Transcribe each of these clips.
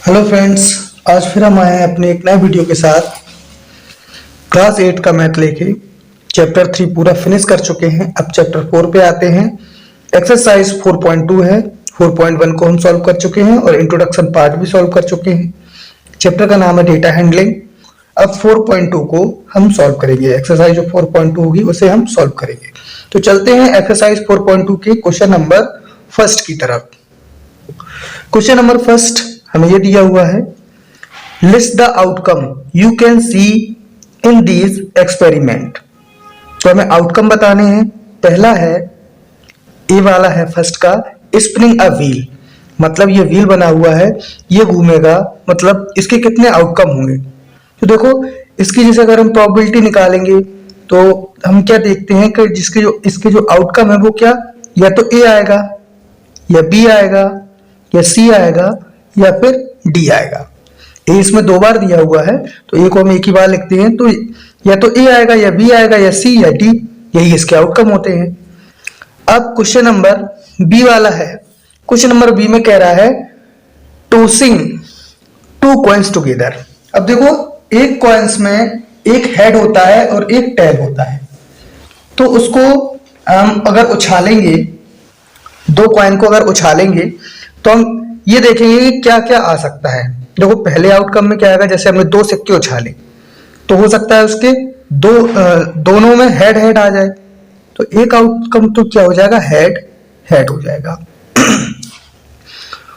Hello friends. आज फिर हम आए हैं अपने एक नए वीडियो के साथ। क्लास 8 का मैथ लेके चैप्टर 3 पूरा फिनिश कर चुके हैं। अब चैप्टर 4 पे आते हैं। एक्सरसाइज 4.2 है। 4.1 को हम सॉल्व कर चुके हैं और इंट्रोडक्शन पार्ट भी सॉल्व कर चुके हैं। चैप्टर का नाम है डेटा हैंडलिंग। अब 4.2 को हम सॉल्व करेंगे। एक्सरसाइज जो 4.2 होगी उसे हम सॉल्व करेंगे। तो चलते हैं एक्सरसाइज 4.2 के क्वेश्चन नंबर फर्स्ट की तरफ। क्वेश्चन नंबर फर्स्ट हमें ये दिया हुआ है, list the outcome you can see in these experiment. तो हमें आउटकम बताने हैं। पहला है, ए वाला है फर्स्ट का, स्पिनिंग अ व्हील, मतलब ये व्हील बना हुआ है, ये घूमेगा, मतलब इसके कितने आउटकम होंगे। तो देखो इसकी जैसे अगर हम प्रोबेबिलिटी निकालेंगे तो हम क्या देखते हैं कि इसके जो आउटकम है वो क्या, या तो ए आएगा या बी आएगा या सी आएगा या फिर डी आएगा। ए इसमें दो बार दिया हुआ है तो ए को हम एक ही बार लिखते हैं। तो या तो ए आएगा या बी आएगा या सी या डी, यही इसके आउटकम होते हैं। अब क्वेश्चन नंबर बी वाला है। क्वेश्चन नंबर बी में कह रहा है टॉसिंग टू कॉइन्स टुगेदर। अब देखो एक कॉइन्स में एक हेड होता है और एक टेल होता है, तो उसको हम अगर उछालेंगे, दो कॉइन को अगर उछालेंगे तो हम ये देखेंगे कि क्या क्या आ सकता है। देखो पहले आउटकम में क्या आएगा, जैसे हमने दो सिक्के उछाले तो हो सकता है उसके दोनों में हेड हेड आ जाए, तो एक आउटकम तो क्या हो जाएगा, हेड हेड हो जाएगा।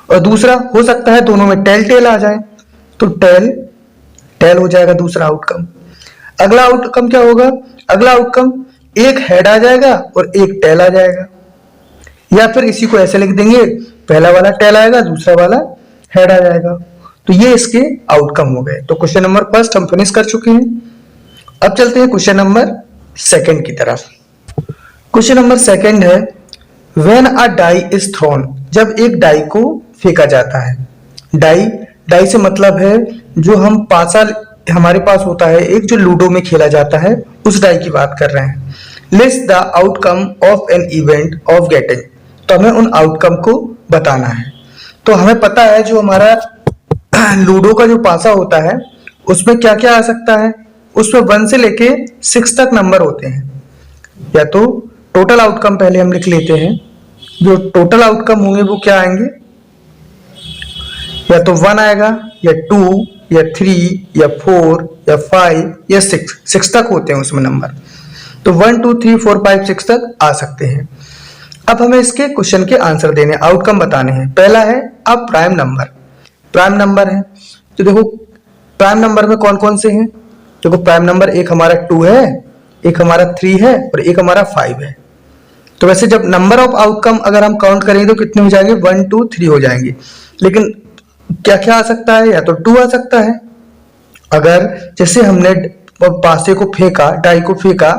और दूसरा हो सकता है दोनों में टेल टेल आ जाए, तो टेल टेल हो जाएगा दूसरा आउटकम। अगला आउटकम क्या होगा, अगला आउटकम एक हेड आ जाएगा और एक टेल आ जाएगा, या फिर इसी को ऐसे लिख देंगे, पहला वाला टेल आएगा दूसरा वाला हेड आ जाएगा। तो ये इसके आउटकम हो गए। तो क्वेश्चन नंबर फर्स्ट हम फिनिश कर चुके हैं। अब चलते हैं क्वेश्चन नंबर सेकंड की तरफ। क्वेश्चन नंबर सेकंड है, when a die is thrown, जब एक डाई को फेंका जाता है। डाई डाई से मतलब है जो हम पासा हमारे पास होता है एक, जो लूडो में खेला जाता है, उस डाई की बात कर रहे हैं। List the outcome of an event of getting, तो हमें उन आउटकम को बताना है। तो हमें पता है जो हमारा लूडो का जो पासा होता है उसमें क्या क्या आ सकता है, उसमें 1 से लेके 6 तक नंबर होते हैं। या तो टोटल आउटकम पहले हम लिख लेते हैं, जो टोटल आउटकम होंगे वो क्या आएंगे, या तो 1 आएगा या 2 या 3 या 4 या 5 या 6 तक होते हैं उसमें नंबर। तो 1 2 3 4 5 6 तक आ सकते हैं। अब हमें इसके क्वेश्चन के आंसर देने, आउटकम बताने हैं। पहला है अब प्राइम नंबर, प्राइम नंबर है। तो देखो प्राइम नंबर में कौन कौन से हैं, देखो प्राइम नंबर एक हमारा 2 है, एक हमारा 3 है और एक हमारा 5 है। तो वैसे जब नंबर ऑफ आउटकम अगर हम काउंट करेंगे तो कितने हो जाएंगे, 1 2 3 हो जाएंगे। लेकिन क्या क्या आ सकता है, या तो 2 आ सकता है, अगर जैसे हमने पासे को फेंका, डाई को फेंका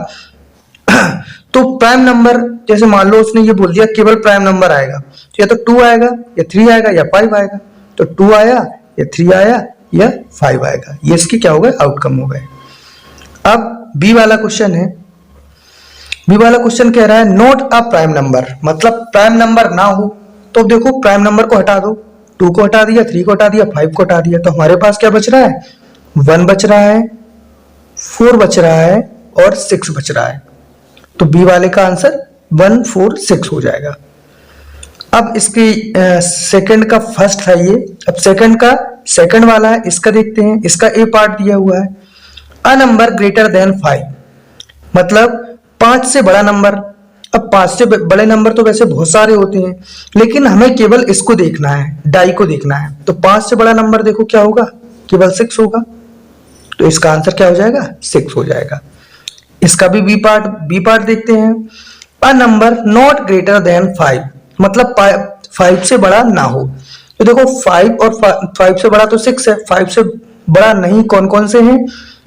तो प्राइम नंबर, जैसे मान लो उसने ये बोल दिया केवल प्राइम नंबर आएगा, तो या तो 2 आएगा या 3 आएगा या 5 आएगा। तो 2 आया या 3 आया या 5 आएगा, ये इसके क्या हो गए, आउटकम हो गए। अब बी वाला क्वेश्चन है। बी वाला क्वेश्चन कह रहा है नोट अ प्राइम नंबर, मतलब प्राइम नंबर ना हो। तो देखो प्राइम नंबर को हटा दो, 2 को हटा दिया, 3 को हटा दिया, 5 को हटा दिया, तो हमारे पास क्या बच रहा है, 1 बच रहा है, 4 बच रहा है और 6 बच रहा है। तो बी वाले का आंसर 1 4 6 हो जाएगा। अब इसके सेकंड का फर्स्ट था ये, अब सेकंड का सेकंड वाला है, इसका देखते हैं। इसका ए पार्ट दिया हुआ है, अ नंबर ग्रेटर देन 5, मतलब 5 से बड़ा नंबर। अब 5 से बड़े नंबर तो वैसे बहुत सारे होते हैं, लेकिन हमें केवल इसको देखना है, डाई को देखना है। तो 5 से बड़ा नंबर देखो क्या होगा, केवल 6 होगा। तो इसका आंसर क्या हो जाएगा, 6 हो जाएगा। इसका भी बी पार्ट देखते हैं, a number not greater than 5, मतलब 5 से बड़ा ना हो। तो देखो 5 और 5 से बड़ा तो 6 है, 5 से बड़ा नहीं कौन कौन से हैं,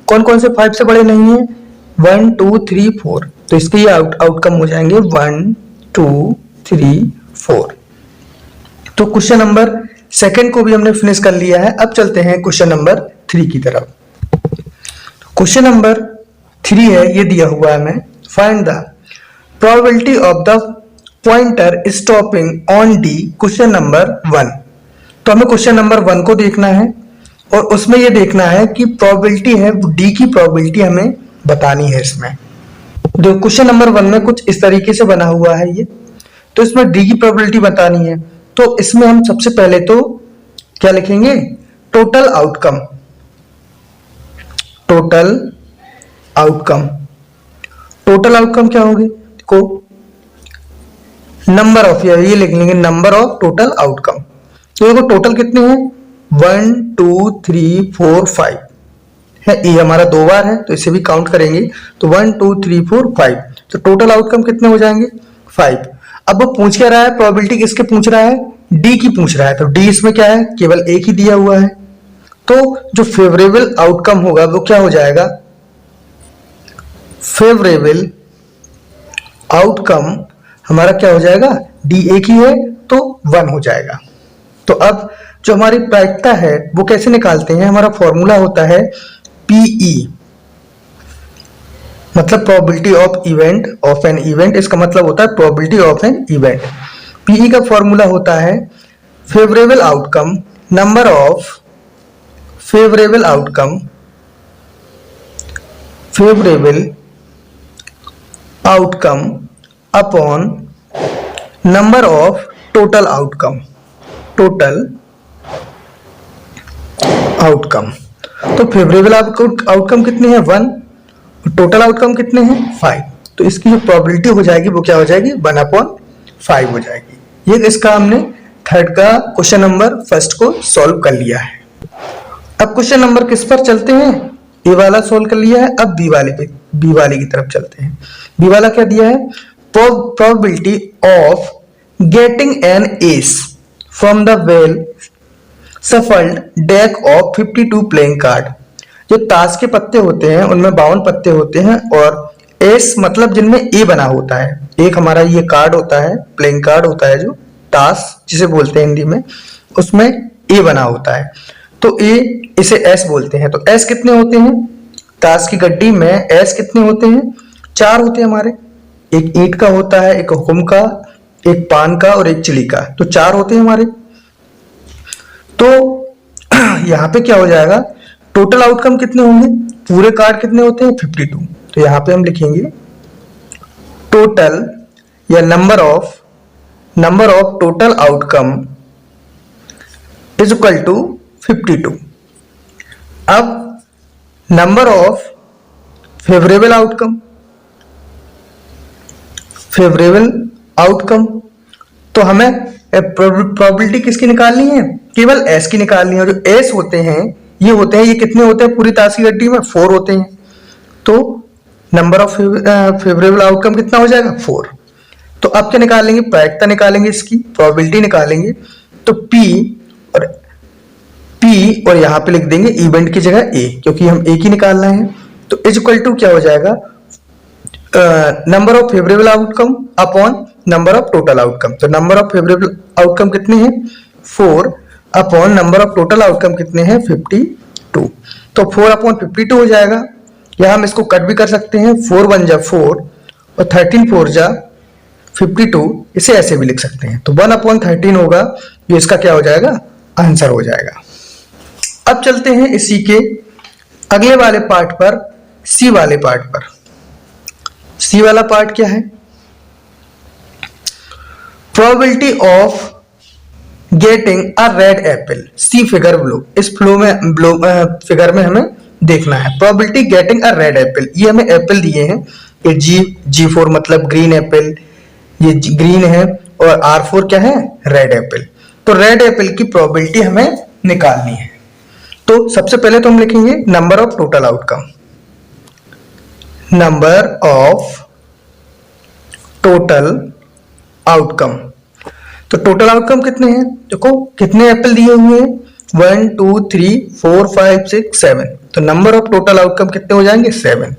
कौन कौन से 5 से बड़े नहीं है, 1 2 3 4। तो इसके ये आउटकम हो जाएंगे 1 2 3 4। तो क्वेश्चन नंबर सेकंड को भी हमने फिनिश कर लिया है। अब चलते हैं क्वेश्चन नंबर 3 की तरफ। क्वेश्चन नंबर 3 है, ये दिया हुआ है हमें, find the probability of the pointer stopping on D question number 1। तो हमें क्वेश्चन नंबर 1 को देखना है और उसमें ये देखना है कि प्रोबेबिलिटी है डी की प्रोबेबिलिटी हमें बतानी है। इसमें जो क्वेश्चन नंबर 1 में कुछ इस तरीके से बना हुआ है ये, तो इसमें डी की प्रोबेबिलिटी बतानी है। तो इसमें हम सबसे पहले तो क्या लिखेंगे, total outcome. Total outcome, total outcome क्या होगी को नंबर ऑफ, ये लिख लेंगे नंबर ऑफ टोटल आउटकम। तो देखो टोटल कितने हैं, 1 2 3 4 5 है, ये हमारा 2 बार है तो इसे भी काउंट करेंगे। तो 1 2 3 4 5, तो टोटल आउटकम कितने हो जाएंगे 5। अब वो पूछ क्या रहा है, प्रोबेबिलिटी किसके पूछ रहा है, डी की पूछ रहा है। तो डी इसमें क्या है, केवल एक ही दिया हुआ है। तो जो फेवरेबल आउटकम होगा वो क्या हो जाएगा, फेवरेबल आउटकम हमारा क्या हो जाएगा, डी एक ही है तो 1 हो जाएगा। तो अब जो हमारी प्रायिकता है वो कैसे निकालते हैं, हमारा फॉर्मूला होता है पीई, मतलब probability of event of an event, इसका मतलब होता है probability of an event. P E का फॉर्मूला होता है favourable outcome, number of favourable outcome, favourable outcome upon number of total outcome, total outcome. तो फेवरेबल आउटकम कितने हैं 1, टोटल आउटकम कितने हैं 5। तो इसकी जो प्रोबेबिलिटी हो जाएगी वो क्या हो जाएगी 1/5 हो जाएगी। ये इसका हमने थर्ड का क्वेश्चन नंबर फर्स्ट को सॉल्व कर लिया है। अब क्वेश्चन नंबर किस पर चलते हैं, ए वाला सॉल्व कर लिया है। अब बी वाले पे, बी वाले की तरफ चलते हैं। बी वाला क्या दिया है, probability of getting an S from the well shuffled deck of 52 playing card. जो ताश के पत्ते होते हैं उनमें 52 पत्ते होते हैं और एस मतलब जिनमें ए बना होता है। एक हमारा ये कार्ड होता है, प्लेइंग कार्ड होता है जो ताश जिसे बोलते हैं हिंदी में, उसमें ए बना होता है। तो ए, इसे एस बोलते हैं। तो एस कितने होते हैं, ताश की गड्डी में एस कितने होते हैं, 4 होते हैं हमारे। एक ईंट का होता है, एक हुक्म का, एक पान का और एक चिड़ी का। तो 4 होते हैं हमारे। तो यहाँ पे क्या हो जाएगा, टोटल आउटकम कितने होंगे, पूरे कार्ड कितने होते हैं 52। तो यहाँ पे हम लिखेंगे टोटल या number of total outcome is equal to 52। अब नंबर ऑफ फेवरेबल आउटकम, तो हमें प्रोबेबिलिटी किसकी निकालनी है, केवल एस की निकालनी है। और जो एस होते हैं ये कितने होते हैं पूरी ताश की गड्डी में, 4 होते हैं। तो नंबर ऑफ फेवरेबल आउटकम कितना हो जाएगा 4। तो अब क्या निकालेंगे, प्रायिकता निकालेंगे, इसकी प्रोबेबिलिटी निकालेंगे। तो P और यहां पे लिख देंगे इवेंट की जगह ए, क्योंकि हम ए की निकालना है। तो इज इक्वल टू क्या हो जाएगा, number of favourable outcome upon number of total outcome. तो नंबर ऑफ फेवरेबल आउटकम कितने हैं 4 upon number of total outcome कितने हैं 52। तो 4/52 हो जाएगा। या हम इसको कट भी कर सकते हैं, 4 1 जा 4 और 13 4 जा 52, इसे ऐसे भी लिख सकते हैं। तो 1/13 होगा, जो इसका क्या हो जाएगा आंसर हो जाएगा। अब चलते हैं इसी के अगले वाले पार्ट पर, सी वाले पार्ट पर। सी वाला पार्ट क्या है, probability of getting a red apple, see figure below. इस फिगर में हमें देखना है probability getting a red apple. ये हमें एप्पल दिए हैं, ये G4 मतलब ग्रीन एप्पल, ये ग्रीन है, और R4 क्या है रेड एप्पल। तो रेड एप्पल की प्रोबेबिलिटी हमें निकालनी है। तो सबसे पहले तो हम लिखेंगे number of total outcome, number of total outcome. तो टोटल आउटकम कितने हैं, देखो कितने एप्पल दिए हुए हैं 1 2 3 4 5 6 7। तो नंबर ऑफ टोटल आउटकम कितने हो जाएंगे 7।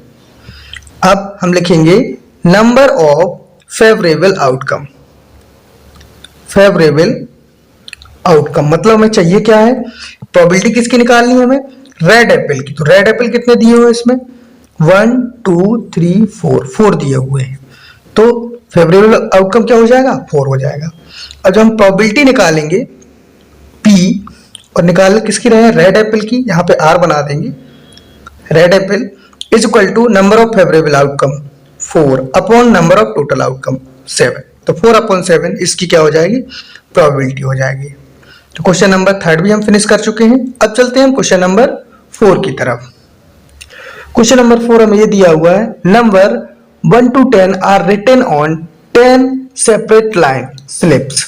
अब हम लिखेंगे number of favourable outcome, favourable outcome मतलब हमें चाहिए क्या है, प्रोबेबिलिटी किसकी निकालनी है हमें, रेड एप्पल की। तो रेड एप्पल कितने दिए हुए इसमें 1 2 3 4 दिए हुए हैं। तो फेवरेबल आउटकम क्या हो जाएगा 4 हो जाएगा। अब जब हम प्रोबेबिलिटी निकालेंगे P और निकाल किसकी रहे हैं, रेड एप्पल की, यहाँ पे R बना देंगे। Red apple is equal to number of favourable outcome 4 upon number of total outcome 7। तो 4 अपॉन 7 इसकी क्या हो जाएगी, प्रोबेबिलिटी हो जाएगी। तो क्वेश्चन नंबर 3 भी हम फिनिश कर चुके हैं। अब चलते हैं हम क्वेश्चन नंबर 4 की तरफ। क्वेश्चन नंबर 4 हमें ये दिया हुआ है, number 1 to 10 are written on 10 separate line slips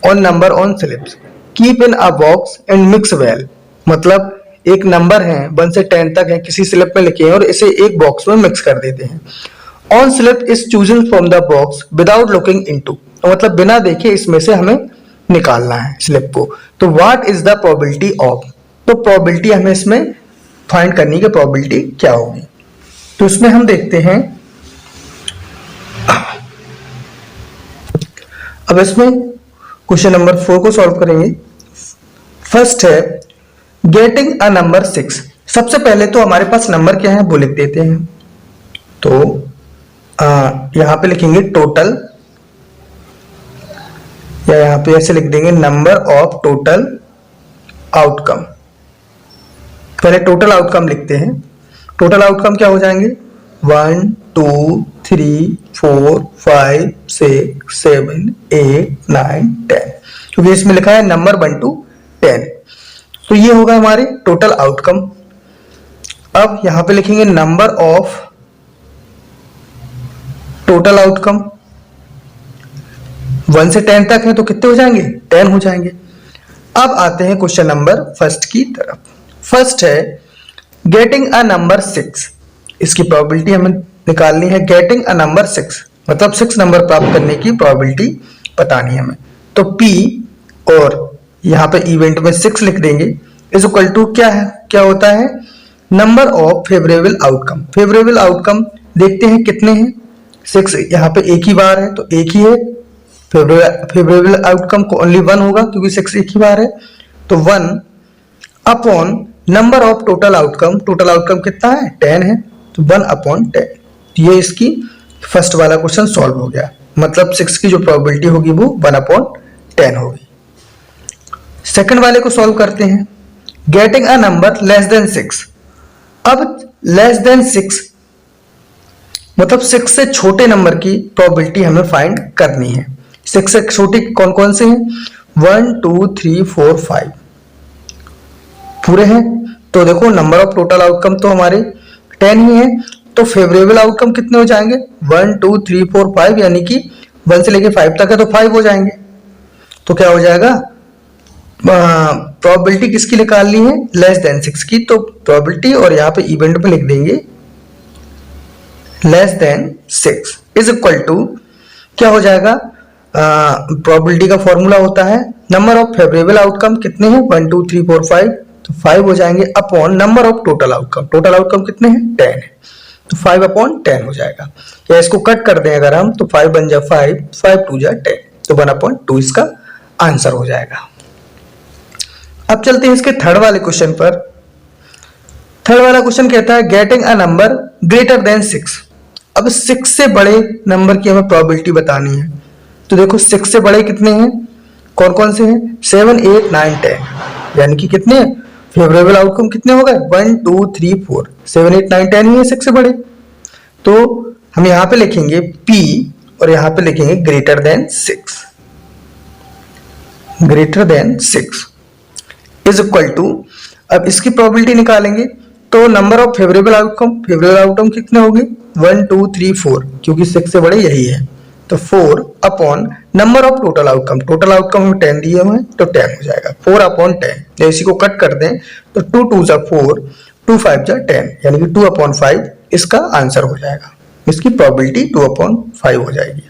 on number on slips, keep in a box and mix well. मतलब एक नंबर है 1 से 10 तक है, किसी स्लिप में लिखे हैं और इसे एक बॉक्स में मिक्स कर देते हैं। On slip is chosen from the box without looking into, मतलब बिना देखे इसमें से हमें निकालना है स्लिप को। तो what is the probability of, तो प्रोबेबिलिटी हमें इसमें फाइंड करनी की प्रोबेबिलिटी क्या होगी। तो इसमें हम देखते हैं, अब इसमें क्वेश्चन नंबर 4 को सॉल्व करेंगे। फर्स्ट है गेटिंग अ नंबर 6। सबसे पहले तो हमारे पास नंबर क्या है वो लिख देते हैं। तो यहां पे लिखेंगे टोटल, या यहां पे ऐसे लिख देंगे नंबर ऑफ टोटल आउटकम। पहले टोटल आउटकम लिखते हैं। टोटल आउटकम क्या हो जाएंगे, 1 2 3 4 5 6 7 8 9 10, क्योंकि इसमें लिखा है नंबर 1 to 10। तो ये होगा हमारे टोटल आउटकम। अब यहां पे लिखेंगे नंबर ऑफ टोटल आउटकम, 1 से 10 तक है तो कितने हो जाएंगे, 10 हो जाएंगे। अब आते हैं क्वेश्चन नंबर फर्स्ट की तरफ। फर्स्ट है गेटिंग अ नंबर 6, इसकी प्रोबेबिलिटी हमें निकालनी है। गेटिंग अ नंबर 6 मतलब 6 नंबर प्राप्त करने की प्रोबेबिलिटी बतानी है हमें। तो P और यहां पे इवेंट में 6 लिख देंगे इज इक्वल टू क्या है, क्या होता है, number of favourable outcome. Favourable outcome देखते हैं कितने हैं, 6 यहाँ पे एक ही बार है तो एक ही है। फेवरेबल आउटकम को ओनली 1 होगा क्योंकि 6 एक ही बार है। तो 1 upon number of total outcome, total outcome कितना है 10 है, तो 1 अपॉन 10। ये इसकी फर्स्ट वाला क्वेश्चन सॉल्व हो गया, मतलब 6 की जो प्रोबेबिलिटी होगी वो 1 अपॉन 10 होगी। सेकंड वाले को सॉल्व करते हैं, getting a number less than 6। अब लेस देन 6 मतलब 6 से छोटे नंबर की प्रोबेबिलिटी हमें फाइंड करनी है। 6 से छोटे कौन कौन से हैं, 1 2 3 4 5 पूरे हैं। तो देखो नंबर ऑफ टोटल आउटकम तो हमारे 10 ही है, तो फेवरेबल आउटकम कितने हो जाएंगे, 1 2 3 4 5, यानी कि 1 से लेके 5 तक है तो 5 हो जाएंगे। तो क्या हो जाएगा, प्रोबेबिलिटी किसकी निकालनी है, लेस देन 6 की। तो प्रोबेबिलिटी और यहाँ पे इवेंट में लिख देंगे less than 6 is equal to क्या हो जाएगा, प्रोबेबिलिटी का फॉर्मूला होता है नंबर ऑफ फेवरेबल आउटकम कितने हैं 1 2 3 4 5, तो 5 हो जाएंगे upon number of total outcome. Total outcome कितने हैं 10 है, तो 5 अपॉन 10 हो जाएगा। या इसको कट कर दें अगर हम, तो 5 बन जा 5, 5 2 जा 10, तो 1 अपॉन 2 इसका आंसर हो जाएगा। अब चलते हैं इसके थर्ड वाले क्वेश्चन पर। थर्ड वाला क्वेश्चन कहता है getting a number greater than 6। अब 6 से बड़े नंबर की हमें प्रोबेबिलिटी बतानी है। तो देखो 6 से बड़े कितने हैं, कौन कौन से हैं, 7 8 9 10, यानी कि कितने फेवरेबल आउटकम कितने हो गए 1 2 3 4, 7 8 9 10 ही है 6 से बड़े। तो हम यहां पे लिखेंगे P और यहां पे लिखेंगे greater than 6, greater than 6 is equal to, अब इसकी प्रोबेबिलिटी निकालेंगे तो नंबर ऑफ फेवरेबल आउटकम कितने होंगे 1 2 3 4, क्योंकि 6 से बड़े यही है। तो 4 upon number of total outcome हम 10 दिए हुए हैं तो 10 हो जाएगा, 4 अपॉन 10। या इसी को कट कर दें तो 2 2 जा 4, 2 5 जा 10, यानी कि 2 अपॉन 5 इसका आंसर हो जाएगा। इसकी प्रोबेबिलिटी 2 अपॉन 5 हो जाएगी।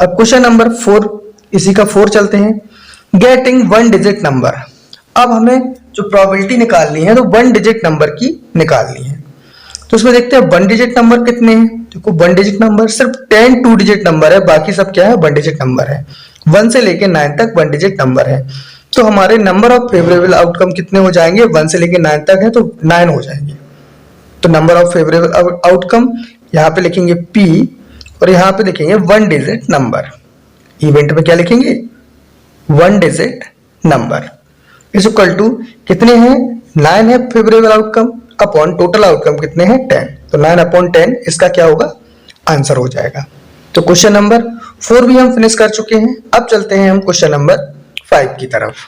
अब क्वेश्चन नंबर 4, इसी का 4 चलते हैं, गेटिंग 1 डिजिट नंबर। अब हमें जो प्रोबेबिलिटी निकालनी है तो 1 डिजिट नंबर की निकालनी है। तो उसमें देखते हैं 1 डिजिट नंबर कितने हैं। देखो 1 डिजिट नंबर सिर्फ 10 2 डिजिट नंबर है, बाकी सब क्या है 1 डिजिट नंबर है। 1 से लेके 9 तक 1 डिजिट नंबर है। तो हमारे नंबर ऑफ फेवरेबल आउटकम कितने हो जाएंगे, 1 से लेके 9 तक है तो 9 हो जाएंगे। तो नंबर ऑफ फेवरेबल आउटकम यहाँ पे लिखेंगे P और यहाँ पे लिखेंगे 1 डिजिट नंबर। इवेंट में क्या लिखेंगे 1 digit number. Is equal to कितने हैं 9 है favourable outcome upon total outcome कितने हैं 10, तो 9/10 इसका क्या होगा आंसर हो जाएगा। तो क्वेश्चन नंबर 4 भी हम फिनिश कर चुके हैं। अब चलते हैं हम क्वेश्चन नंबर 5 की तरफ।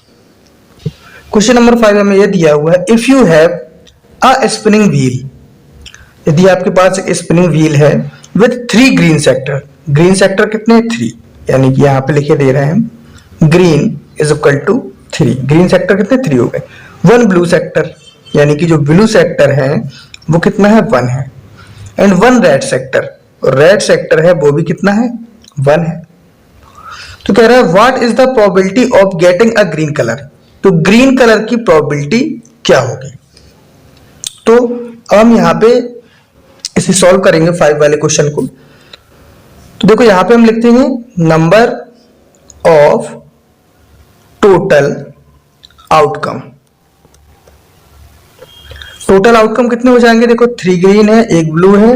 क्वेश्चन नंबर 5 हमें यह दिया हुआ है, if you have a spinning wheel, यदि आपके पास एक स्पिनिंग व्हील है with 3 green sector, green sector कितने 3, यानी कि यहाँ पे लिखे दे रहे हैं हम green is equal to 3, green sector कितने 3 हो गए। 1 ब्लू सेक्टर, यानी कि जो ब्लू सेक्टर है वो कितना है 1 है, and 1 red sector, red sector है वो भी कितना है 1 है। तो कह रहा है what is the probability of getting a green colour, तो ग्रीन कलर की प्रोबेबिलिटी क्या होगी। तो हम यहाँ पे इसे सॉल्व करेंगे 5 वाले क्वेश्चन को। तो देखो यहाँ पे हम लिखते हैं number of total outcome, total outcome कितने हो जाएंगे, देखो 3 ग्रीन है, 1 ब्लू है,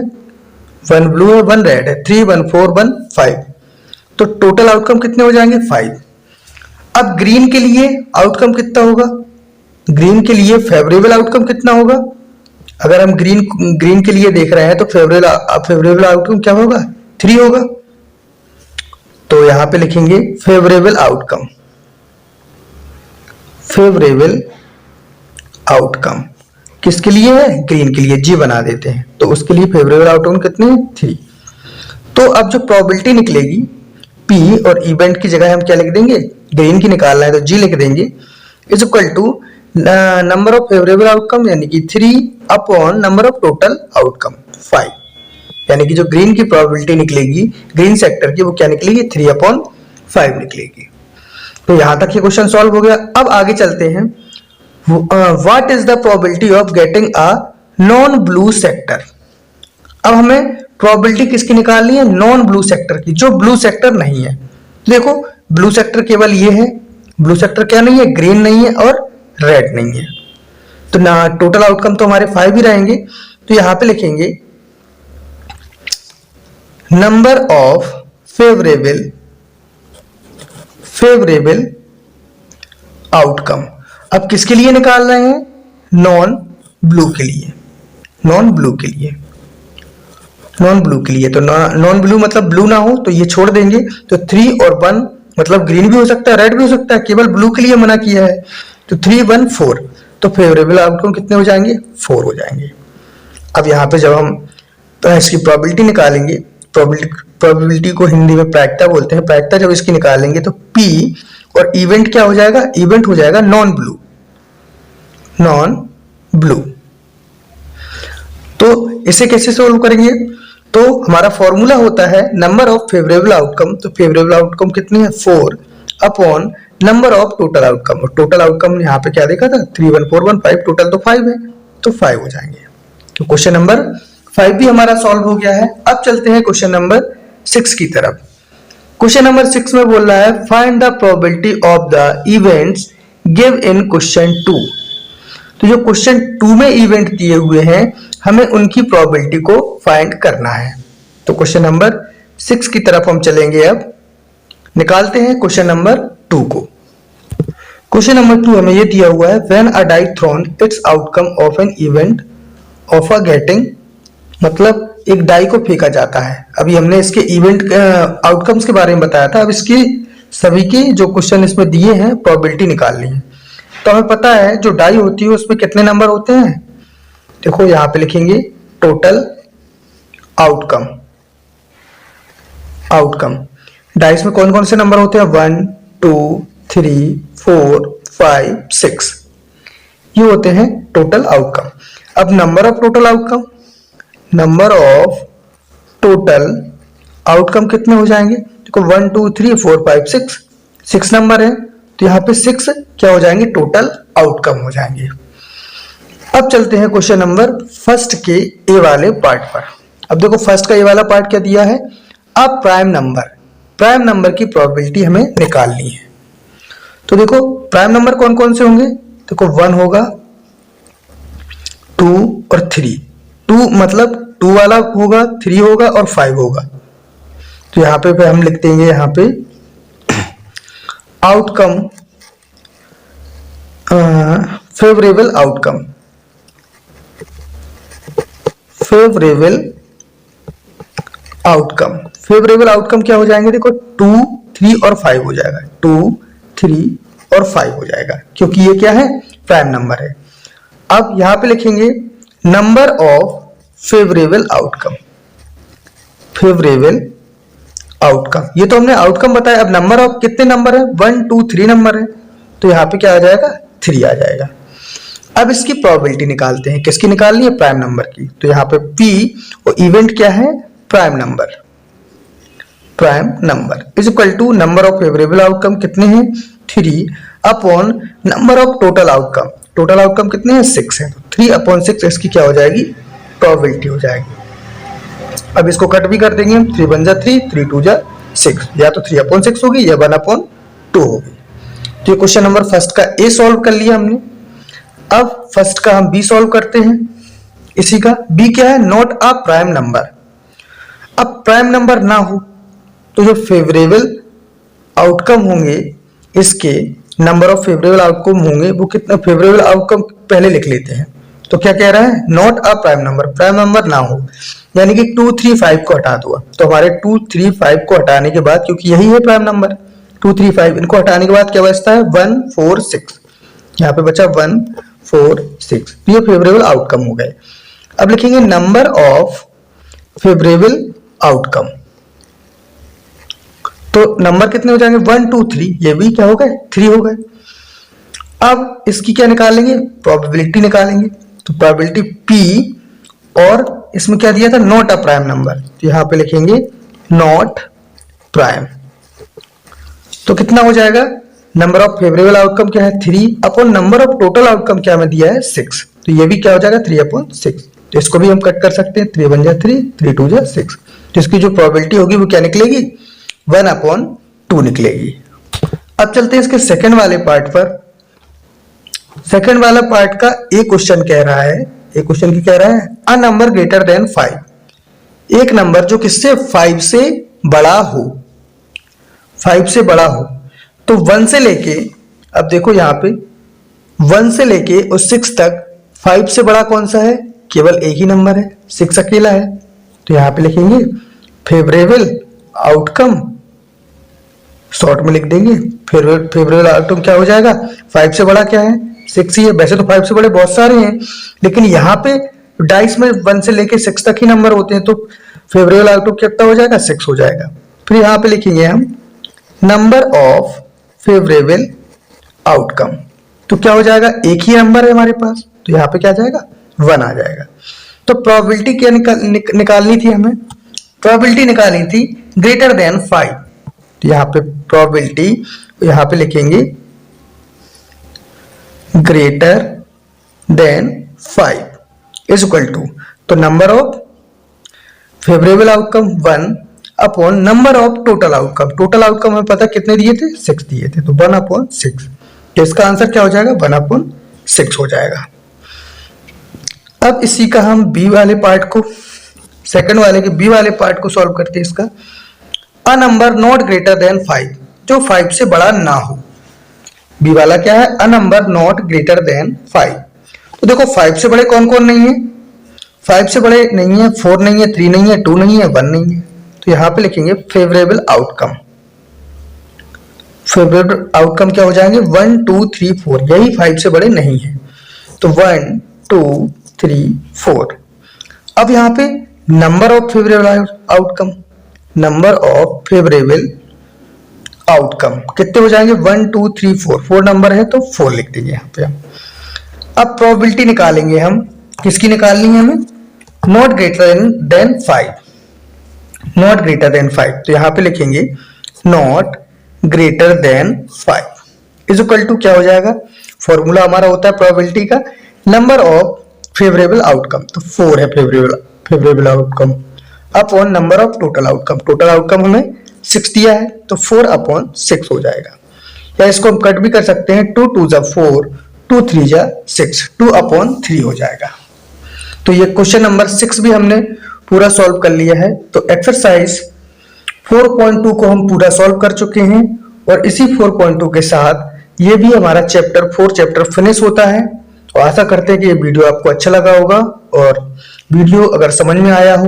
1 ब्लू है, 1 रेड है, 3 1 4 1 5, तो टोटल आउटकम कितने हो जाएंगे 5। अब ग्रीन के लिए आउटकम कितना होगा, ग्रीन के लिए फेवरेबल आउटकम कितना होगा, अगर हम ग्रीन के लिए देख रहे हैं तो फेवरेबल आउटकम क्या होगा 3 होगा। तो यहां पे लिखेंगे फेवरेबल आउटकम, फेवरेबल आउटकम किसके लिए है ग्रीन के लिए, जी बना देते हैं, तो उसके लिए फेवरेबल आउटकम कितने 3। तो अब जो प्रोबेबिलिटी निकलेगी पी और इवेंट की जगह हम क्या लिख देंगे, ग्रीन की निकालना है तो जी लिख देंगे, is equal to number of favourable outcome यानी कि 3 upon number of total outcome 5, यानी कि जो ग्रीन की प्रोबेबिलिटी निकलेगी ग्रीन सेक्टर की वो क्या निकलेगी 3/5 निकलेगी। तो यहां तक ये क्वेश्चन सॉल्व हो गया। अब आगे चलते हैं, what is the probability of getting a non blue sector. अब हमें प्रोबेबिलिटी किसकी निकालनी है, नॉन ब्लू सेक्टर की, जो ब्लू सेक्टर नहीं है। देखो ब्लू सेक्टर केवल ये है, ब्लू सेक्टर क्या नहीं है, ग्रीन नहीं है और रेड नहीं है, तो ना टोटल आउटकम तो हमारे 5 ही रहेंगे। तो यहां पे लिखेंगे नंबर ऑफ फेवरेबल आउटकम। अब किसके लिए निकाल रहे हैं, नॉन ब्लू के लिए, नॉन ब्लू के लिए, नॉन ब्लू के लिए। तो नॉन ब्लू मतलब ब्लू ना हो तो ये छोड़ देंगे, तो 3 और 1 मतलब ग्रीन भी हो सकता है रेड भी हो सकता है, केवल ब्लू के लिए मना किया है, तो 3 1 4, तो फेवरेबल आउटकम कितने हो जाएंगे 4 हो जाएंगे। अब यहाँ पे जब हम इसकी प्रोबेबिलिटी निकालेंगे, प्रोबेबिलिटी को हिंदी में प्रायिकता बोलते हैं, प्रायिकता जब इसकी निकालेंगे तो P और इवेंट क्या हो जाएगा, इवेंट हो जाएगा नॉन ब्लू, नॉन ब्लू। तो इसे कैसे सोल्व करेंगे, तो हमारा फॉर्मूला होता है नंबर ऑफ फेवरेबल आउटकम, तो फेवरेबल आउटकम कितनी है 4 upon number of total outcome, और टोटल आउटकम यहाँ पे क्या देखा था 3 1 4 1 5, टोटल तो 5 है, तो 5 हो जाएंगे। तो क्वेश्चन नंबर 5 भी हमारा सॉल्व हो गया है। अब चलते हैं क्वेश्चन नंबर 6 की तरफ। क्वेश्चन नंबर 6 में बोल रहा है find the probability of the events give in question 2। तो जो क्वेश्चन 2 में इवेंट दिए हुए हैं हमें उनकी प्रोबेबिलिटी को फाइंड करना है। तो क्वेश्चन नंबर 6 की तरफ हम चलेंगे। अब निकालते हैं क्वेश्चन नंबर 2 को। क्वेश्चन नंबर 2 हमें यह दिया हुआ है when a die thrown its outcome of an event of a getting, मतलब एक डाई को फेंका जाता है। अभी हमने इसके इवेंट आउटकम्स के बारे में बताया था, अब इसकी सभी के जो क्वेश्चन इसमें दिए हैं प्रोबेबिलिटी निकालनी है। तो हमें पता है जो डाई होती है उसमें कितने नंबर होते हैं, देखो यहां पे लिखेंगे टोटल आउटकम, आउटकम डाइस में कौन कौन से नंबर होते हैं 1 2 3 4 5 6, ये होते हैं टोटल आउटकम। अब number of total outcome, number of total outcome कितने हो जाएंगे, देखो 1 2 3 4 5 6, 6 नंबर है, तो यहाँ पे 6 क्या हो जाएंगे टोटल आउटकम हो जाएंगे। अब चलते हैं क्वेश्चन नंबर फर्स्ट के ए वाले पार्ट पर। अब देखो फर्स्ट का ए वाला पार्ट क्या दिया है, अब प्राइम नंबर की प्रोबेबिलिटी हमें निकालनी है। तो देखो प्राइम नंबर कौन कौन से होंगे, देखो 1 होगा, 2 और 3, 2 मतलब 2 वाला होगा, 3 होगा और 5 होगा। तो यहाँ पे हम लिख देंगे यहाँ पे outcome favourable outcome, favourable outcome, favourable outcome क्या हो जाएंगे? देखो 2, 3 और 5 हो जाएगा, 2, 3 और 5 हो जाएगा, क्योंकि ये क्या है? प्राइम नंबर है। अब यहां पे लिखेंगे number of favourable outcome, favourable outcome, ये तो हमने आउटकम बताया। अब नंबर ऑफ कितने नंबर है? 1, 2, 3 नंबर है, तो यहाँ पे क्या आ जाएगा? 3 आ जाएगा। अब इसकी प्रोबेबिलिटी निकालते हैं, किसकी निकालनी है? प्राइम नंबर की। तो यहाँ पे P और इवेंट क्या है? Prime number, prime number is equal to number of favourable outcome कितने हैं? 3 upon number of total outcome, total outcome कितने हैं? 6 है, 3 अपॉन 6 इसकी क्या हो जाएगी? प्रोबेबिलिटी हो जाएगी। अब इसको कट भी कर देंगे हम, 3 1 जा 3, 3 2 जा 6, या तो 3 अपॉन 6 होगी या 1 अपॉन 2 होगी। तो ये क्वेश्चन नंबर फर्स्ट का ए सॉल्व कर लिया हमने। अब फर्स्ट का हम बी सॉल्व करते हैं। इसी का बी क्या है? Not a prime number. अब प्राइम नंबर ना हो तो जो फेवरेबल आउटकम होंगे, इसके नंबर ऑफ फेवरेबल आउटकम होंगे, वो कितना? फेवरेबल आउटकम पहले लिख लेते हैं। तो क्या कह रहा है? Not a prime number, prime number ना हो, यानी कि 2, 3, 5 को हटा दो। तो हमारे 2, 3, 5 को हटाने के बाद, क्योंकि यही है प्राइम नंबर 2, 3, 5, इनको हटाने के बाद क्या बचता है? 1, 4, 6, यहाँ पे बचा 1, 4, 6, ये फेवरेबल आउटकम हो गए। अब लिखेंगे नंबर ऑफ फेवरेबल आउटकम, तो नंबर कितने हो जाएंगे? 1, 2, 3, ये भी क्या हो गए? 3 हो गए। अब इसकी क्या निकालेंगे? प्रोबेबिलिटी निकालेंगे। तो प्रोबेबिलिटी P, और इसमें क्या दिया था? नॉट अ प्राइम नंबर, तो यहां पे लिखेंगे नॉट प्राइम। तो कितना हो जाएगा? नंबर ऑफ फेवरेबल आउटकम क्या है? 3 upon number of total outcome क्या हमें दिया है? 6, तो ये भी क्या हो जाएगा? 3 अपॉन 6। तो इसको भी हम कट कर सकते हैं, 3 1 जा 3, 3 2 जा 6, तो इसकी जो प्रोबेबिलिटी होगी वो क्या निकलेगी? 1 अपॉन 2 निकलेगी। अब चलते हैं इसके सेकंड वाले पार्ट पर। सेकंड वाला पार्ट का एक क्वेश्चन कह रहा है, एक क्वेश्चन की कह रहा है अ नंबर ग्रेटर देन 5, एक नंबर जो किससे? 5 से बड़ा हो, 5 से बड़ा हो। तो 1 से लेके, अब देखो यहाँ पे 1 से लेके और 6 तक 5 से बड़ा कौन सा है? केवल एक ही नंबर है, 6 अकेला है। तो यहाँ पे लिखेंगे फेवरेबल आउटकम, शॉर्ट में लिख देंगे फेवरेबल आउटकम क्या हो जाएगा? 5 से बड़ा क्या है? 6 ही है। वैसे तो 5 से बड़े बहुत सारे हैं, लेकिन यहाँ पे डाइस में 1 से लेके 6 तक ही नंबर होते हैं, तो फेवरेबल आउटकम कितना हो जाएगा? 6 हो जाएगा। फिर यहाँ पे लिखेंगे हम नंबर ऑफ फेवरेबल आउटकम, तो क्या हो जाएगा? एक ही नंबर है हमारे पास, तो यहाँ पे क्या आ जाएगा? 1 आ जाएगा। तो प्रोबेबिलिटी क्या निकालनी थी हमें? प्रोबेबिलिटी निकालनी थी ग्रेटर देन 5, तो यहाँ पे प्रोबेबिलिटी यहाँ पे लिखेंगे greater than 5 is equal to, तो number of favourable outcome 1 upon number of total outcome, total outcome हमें पता कितने दिए थे? 6 दिए थे, तो 1 अपॉन 6, तो इसका आंसर क्या हो जाएगा? 1 अपॉन 6 हो जाएगा। अब इसी का हम बी वाले पार्ट को, सेकंड वाले के बी वाले पार्ट को सॉल्व करते हैं। इसका a number not greater than 5, जो 5 से बड़ा ना हो। बी वाला क्या है? A number not greater than 5। तो देखो 5 से बड़े कौन कौन नहीं है? 5 से बड़े नहीं है, 4 नहीं है, 3 नहीं है, 2 नहीं है, 1 नहीं है। तो यहां पे लिखेंगे फेवरेबल आउटकम, फेवरेबल आउटकम क्या हो जाएंगे? 1 2 3 4, यही 5 से बड़े नहीं है, तो 1 2 3 4। अब यहाँ पे number of favourable outcome, number of favourable outcome कितने हो जाएंगे? 1 2 3 4, 4 नंबर है तो 4 लिख देंगे यहाँ पे हम। अब प्रोबेबिलिटी निकालेंगे हम, किसकी निकालनी है हमें? Not greater than 5, not greater than 5, तो यहाँ पे लिखेंगे not greater than 5 is equal to क्या हो जाएगा? फॉर्मूला हमारा होता है प्रोबेबिलिटी का, नंबर ऑफ फेवरेबल आउटकम, तो 4 है favourable outcome, upon number of total outcome, total outcome हमें 6 दिया है, तो 4 अपॉन 6 हो जाएगा। या इसको हम कट भी कर सकते हैं, 2 2 जा 4, 2 3 जा 6, 2 अपॉन 3 हो जाएगा। तो ये क्वेश्चन नंबर 6 भी हमने पूरा सॉल्व कर लिया है। तो एक्सरसाइज 4.2 को हम पूरा सॉल्व कर चुके हैं, और इसी 4.2 के साथ ये भी हमारा चैप्टर 4 चैप्टर फिनिश होता है। और आशा करते हैं कि ये वीडियो आपको अच्छा लगा होगा, और वीडियो अगर समझ में आया हो,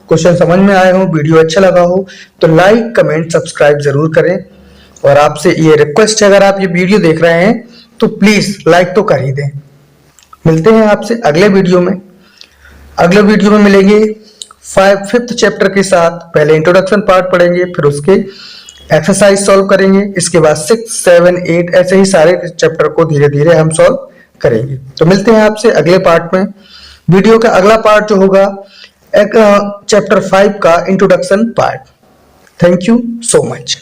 क्वेश्चन समझ में आए हो, वीडियो अच्छा लगा हो तो लाइक कमेंट सब्सक्राइब जरूर करें। और आपसे ये रिक्वेस्ट है, अगर आप ये वीडियो देख रहे हैं तो प्लीज लाइक तो कर ही दें। मिलते हैं आपसे अगले वीडियो में। अगले वीडियो में मिलेंगे 5th चैप्टर के साथ। पहले इंट्रोडक्शन पार्ट पढ़ेंगे, फिर उसके एक्सरसाइज सॉल्व करेंगे, इसके बाद 6, 7, 8 ऐसे ही सारे चैप्टर को धीरे धीरे हम सॉल्व करेंगे। तो मिलते हैं आपसे अगले पार्ट में। वीडियो का अगला पार्ट जो होगा एक चैप्टर 5 का introduction part. Thank you so much.